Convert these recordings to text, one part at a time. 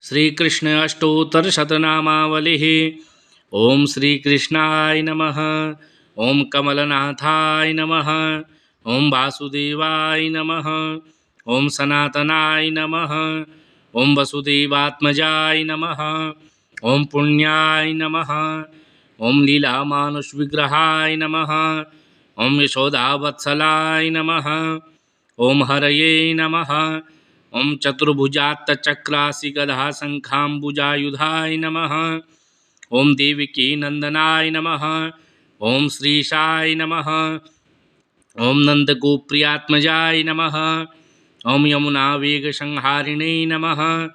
श्रीकृष्ण अष्टोत्तरशतनामावलिः। ओम श्रीकृष्णाय नमः। ओम कमलनाथाय नमः। ओम वासुदेवाय नमः। ओम सनातनाय नमः। ओम वसुदेवात्मजाय नमः। ओम पुण्याय नमः। ओम लीलामानुषविग्रहाय नमः। ओम यशोदावत्सलाय नमः। ओम हरये नमः। ओम चतुर्भुजात्तचक्रासि शंखाम्बुजायुधाय नमः। ओम देवकी नंदनाय नमः। ओम श्रीशाय नमः। ओम नंदगोप्रियात्मजाय नमः। ओम यमुना वेगसंहारिणे नमः।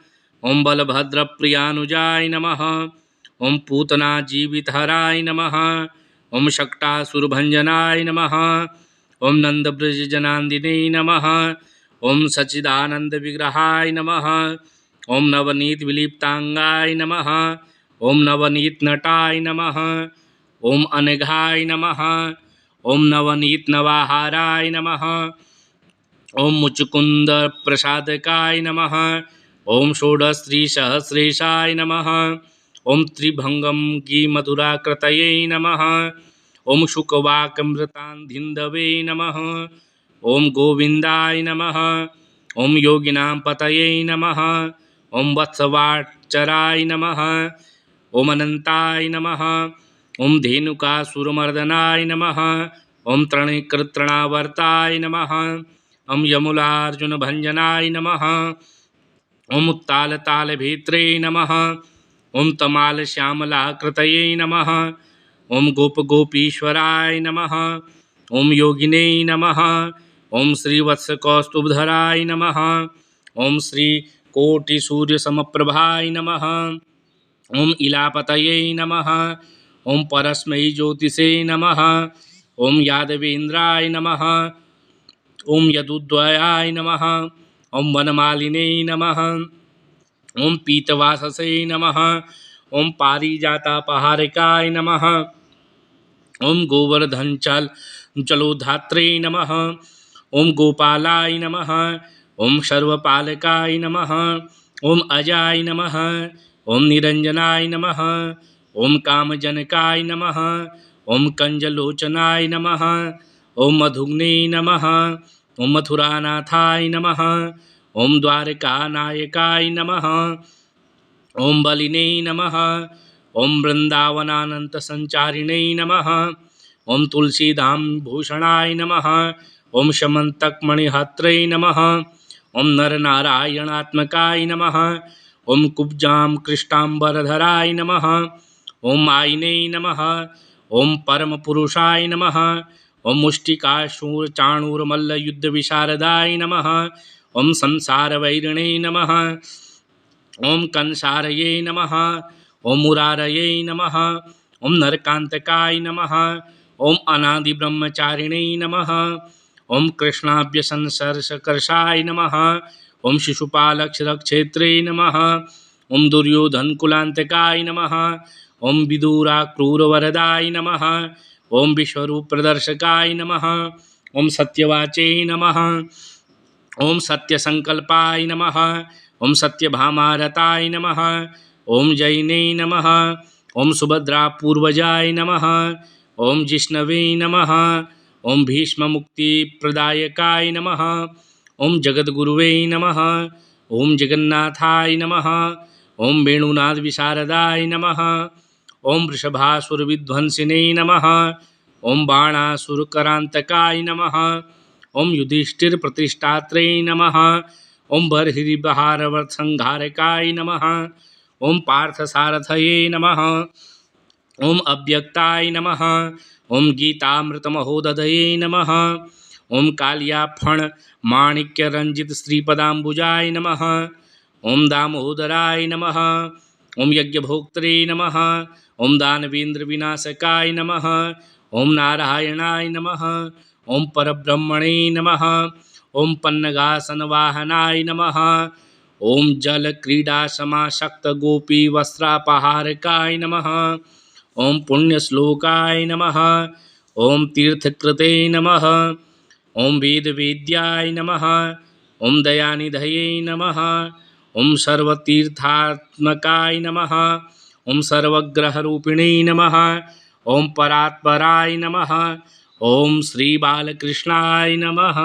ओम बलभद्रप्रियानुजाय नमः। ओम पूतना जीवितहराय नमः। ओम शक्टासुरभंजनाय नमः। ओम नंदब्रजजनांदिने नमः। ओम सच्चिदानंद विग्रहाय नमः। ओम नवनीत विलिप्तांगाय नमः। ओम नवनीत नटाय नमः। ओम अनघाय नमः। ओम नवनीत नवाहाराय नमः। ओम मुचुकुंद प्रसादकाय नमः। ओम षोडश्रीसहस्रेशाय नमः। ओम त्रिभंगम की मधुराकृतये नमः। ओम शुकवाकमृतान्धिन्दवे नमः। ओम गोविंदाय नमः। ओम योगिनां पतये नमः। ओम वत्सवाचराय नमः। ओम अनंताय नमः। ओम धेनुकासुरमर्दनाय नमः। ओम तृणीकृतृणावर्ताय नमः। ओम यमुलार्जुनभंजनाय नमः। ओम उत्तालतालभेत्रे नमः। ओम तमालश्यामलाकृतये नमः। ओम गोपगोपीश्वराय नमः। ओम योगिने नमः। ओम श्रीवत्सकौस्तुभधराय नमः। ओम श्री कोटिसूर्यसमप्रभाय नमः। ओम इलापतये नमः। ओम परस्मै ज्योतिषे नमः। ओम यादवेन्द्राय नमः। ओम यदुद्वयाय नमः। ओम वनमालिने नमः। ओम पीतवाससे नमः। ओम पारिजातापहारिकाय नमः। ओम गोवर्धनचलोधात्रे नमः। ओम गोपालाय नमः। ओम सर्वपालकाय नमः। ओम अजाय नमः। ओम निरंजनाय नमः। ओम कामजनकाय नमः। ओम कंजलोचनाय नमः। ओम मधुग्ने नमः। ओम मथुरानाथाय नमः। ओम द्वारकानायकाय नमः। ओम बलिने नमः। ओम वृंदावनानंतसंचारिणे नमः। ओम तुलसीधाम भूषणाय नमः। ओम शमंतकमणिहत्रे नमः। ओम नरनारायणात्मकाय नमः। ओम कुब्जां कृष्टांबरधराय नमः। ओम आयिने नमः। ओम परमपुरुषाय नमः। ओम मुष्टिकाशूरचाणूरमल्लयुद्धविशारदाय नमः। ओम संसारवैरिणे नमः। ओम कंसारये नमः। ओम मुरारये नमः। ओम नरकांतकाय नमः। ओम अनादिब्रह्मचारिणे नमः। ओम कृष्णाभ्यसंसर्षकर्षाय नमः। ओम शिशुपालक्षरक्षेत्रे नमः। ओम दुर्योधनकुलांतकाय नमः। ओम विदुराक्रूरवरदाय नमः। ओम विश्वरूपप्रदर्शकाय नमः। ओम सत्यवाचे नमः। ओम सत्यसंकल्पाय नमः। ओम सत्यभामारताय नमः। ओम जैने नमः। ओम सुभद्रापूर्वजाय नमः। ओम जिष्णवे नमः। ओम भीष्ममुक्तिप्रदायकाय नमः। ओम जगद्गुरुवे नमः। ओम जगन्नाथाय नमः। ओम वेणुनाथविशारदाय नमः। ओम वृषभासुरविध्वंसिने नमः। ओम बाणासुरकरांतकाय नमः। ओम युधिष्ठिरप्रतिष्ठात्रे नमः। ओम बर्हिर्बहारवत्संहारकाय नमः। ओम पार्थसारथये नमः। ओम अव्यक्ताय नमः। ओम गीतामृतमहोदधये नमः। ओम कालियाफण माणिक्यरंजित श्रीपदाम्बुजाय नमः। ओम दामोदराय नमः। ओम यज्ञभोक्त्रे नमः। ओम दानवेन्द्रविनाशकाय नमः। ओम नारायणाय नमः। ओम परब्रह्मणे नमः। ओम पन्नगासनवाहनाय नमः। ओम जलक्रीडासमासक्त गोपीवस्त्रापहारकाय नमः। ओम पुण्यश्लोकाय नमः। ओम तीर्थकृते नमः। ओम वेदवेद्याय नमः। ओम दयानिधये नमः। ओम सर्वतीर्थात्मकाय नमः। ओम सर्वग्रहरूपिणी नमः। ओम परात्पराय नमः। ओम श्री बालकृष्णाय नमः।